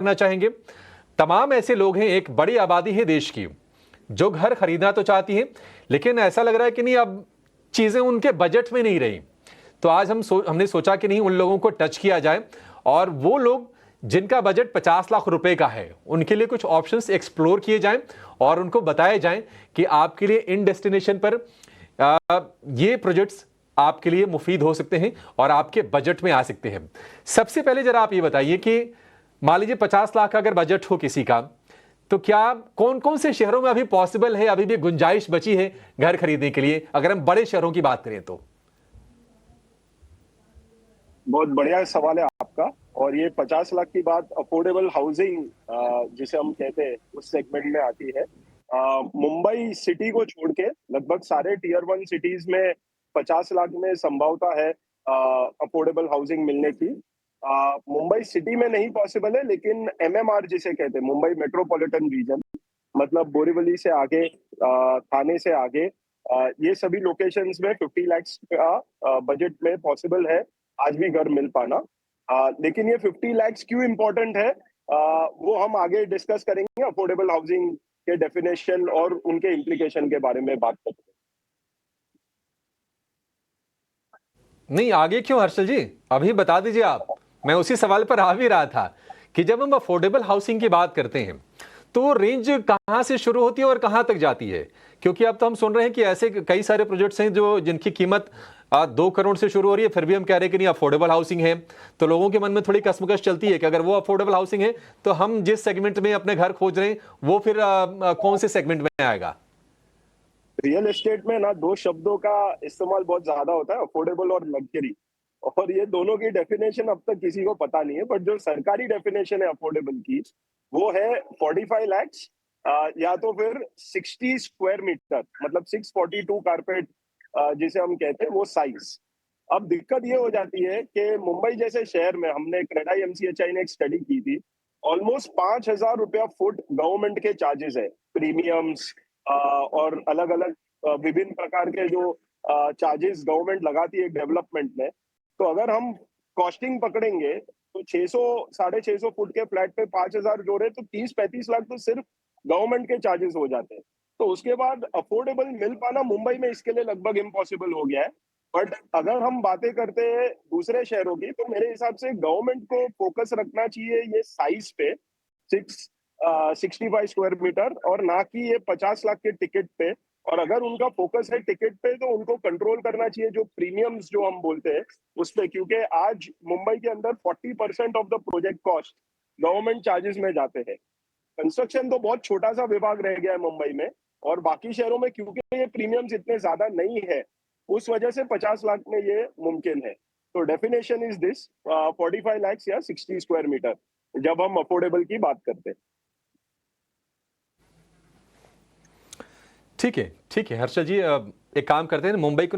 करना चाहेंगे। तमाम ऐसे लोग हैं, एक बड़ी आबादी है देश की, जो घर खरीदना तो चाहती है, लेकिन ऐसा लग रहा है कि नहीं, अब चीजें उनके बजट में नहीं रही। तो आज हमने सोचा कि नहीं, उन लोगों को टच किया जाए, और वो लोग जिनका बजट 50 लाख रुपए का है, उनके लिए कुछ ऑप्शंस एक्सप्लोर किए जाएं और उनको बताए जाएं कि आपके लिए इन डेस्टिनेशन पर ये प्रोजेक्ट्स आपके लिए मुफीद हो सकते हैं और आपके बजट में आ सकते हैं। सबसे पहले जरा आप ये बताइए कि मान लीजिए 50 लाख का अगर बजट हो किसी का, तो क्या कौन कौन से शहरों में अभी पॉसिबल है, अभी भी गुंजाइश बची है घर खरीदने के लिए, अगर हम बड़े शहरों की बात करें तो? बहुत बढ़िया सवाल है आपका। और ये 50 लाख की बात अफोर्डेबल हाउसिंग जिसे हम कहते हैं उस सेगमेंट में आती है। मुंबई सिटी को छोड़ के लगभग सारे टीयर 1 सिटीज में 50 लाख में संभावना है अफोर्डेबल हाउसिंग मिलने की। मुंबई सिटी में नहीं पॉसिबल है, लेकिन एमएमआर जिसे कहते हैं मुंबई मेट्रोपॉलिटन रीजन, मतलब बोरीवली से आगे, थाने से आगे, ये सभी लोकेशंस में 50 लाख का बजट में पॉसिबल है आज भी घर मिल पाना। लेकिन ये 50 लाख क्यों इंपॉर्टेंट है, वो हम आगे डिस्कस करेंगे। अफोर्डेबल हाउसिंग के डेफिनेशन और उनके इम्प्लीकेशन के बारे में बात करेंगे। नहीं, आगे क्यों हर्षल जी, अभी बता दीजिए आप। मैं उसी सवाल पर आ भी रहा था कि जब हम अफोर्डेबल हाउसिंग की बात करते हैं, तो रेंज कहां से शुरू होती है और कहां तक जाती है? क्योंकि अब तो हम सुन रहे हैं कि ऐसे कई सारे प्रोजेक्ट्स हैं जो जिनकी कीमत 2 करोड़ से शुरू हो रही है, फिर भी हम कह रहे हैं कि नहीं अफोर्डेबल हाउसिंग है। तो लोगों के मन में थोड़ी कसमकश चलती है कि अगर वो अफोर्डेबल हाउसिंग है, तो हम जिस सेगमेंट में अपने घर खोज रहे हैं, वो फिर कौन से सेगमेंट में आएगा? रियल एस्टेट में ना दो शब्दों का इस्तेमाल बहुत ज्यादा होता है, अफोर्डेबल और लग्जरी। और ये दोनों की डेफिनेशन अब तक किसी को पता नहीं है, बट जो सरकारी डेफिनेशन है अफोर्डेबल की, वो है 45 लैक्स, या तो फिर 60 स्क्वायर मीटर, मतलब 642 कारपेट जिसे हम कहते हैं वो साइज। अब दिक्कत ये हो जाती है कि मुंबई जैसे शहर में, हमने क्रेडाई एमसीएचआई ने एक स्टडी की थी, ऑलमोस्ट 5,000 रुपया फुट गवर्नमेंट के चार्जेस है, प्रीमियम्स और अलग अलग विभिन्न प्रकार के जो चार्जेस गवर्नमेंट लगाती है डेवलपमेंट में। तो अगर हम कॉस्टिंग पकड़ेंगे तो 600 650 फुट के फ्लैट पे 5,000 जोड़े तो 30-35 लाख तो सिर्फ गवर्नमेंट के चार्जेस हो जाते हैं। तो उसके बाद अफोर्डेबल मिल पाना मुंबई में इसके लिए लगभग इम्पॉसिबल हो गया है। बट अगर हम बातें करते हैं दूसरे शहरों की, तो मेरे हिसाब से गवर्नमेंट को फोकस रखना चाहिए ये साइज पे, 65 स्क्वायर मीटर, और ना कि ये 50 लाख के टिकट पे। और अगर उनका फोकस है टिकट पे, तो उनको कंट्रोल करना चाहिए जो प्रीमियम्स जो हम बोलते हैं उस पे, क्योंकि आज मुंबई के अंदर 40% of the project cost government charges में जाते हैं। कंस्ट्रक्शन तो बहुत छोटा सा विभाग रह गया है मुंबई में, और बाकी शहरों में क्योंकि ये प्रीमियम्स इतने ज्यादा नहीं है, उस वजह से 50 लाख में ये मुमकिन है। तो डेफिनेशन इज दिस, 45 लैक्स या 60 स्क्वायर मीटर, जब हम अफोर्डेबल की बात करते हैं। ठीक है, ठीक है हर्षल जी, एक काम करते हैं, मुंबई को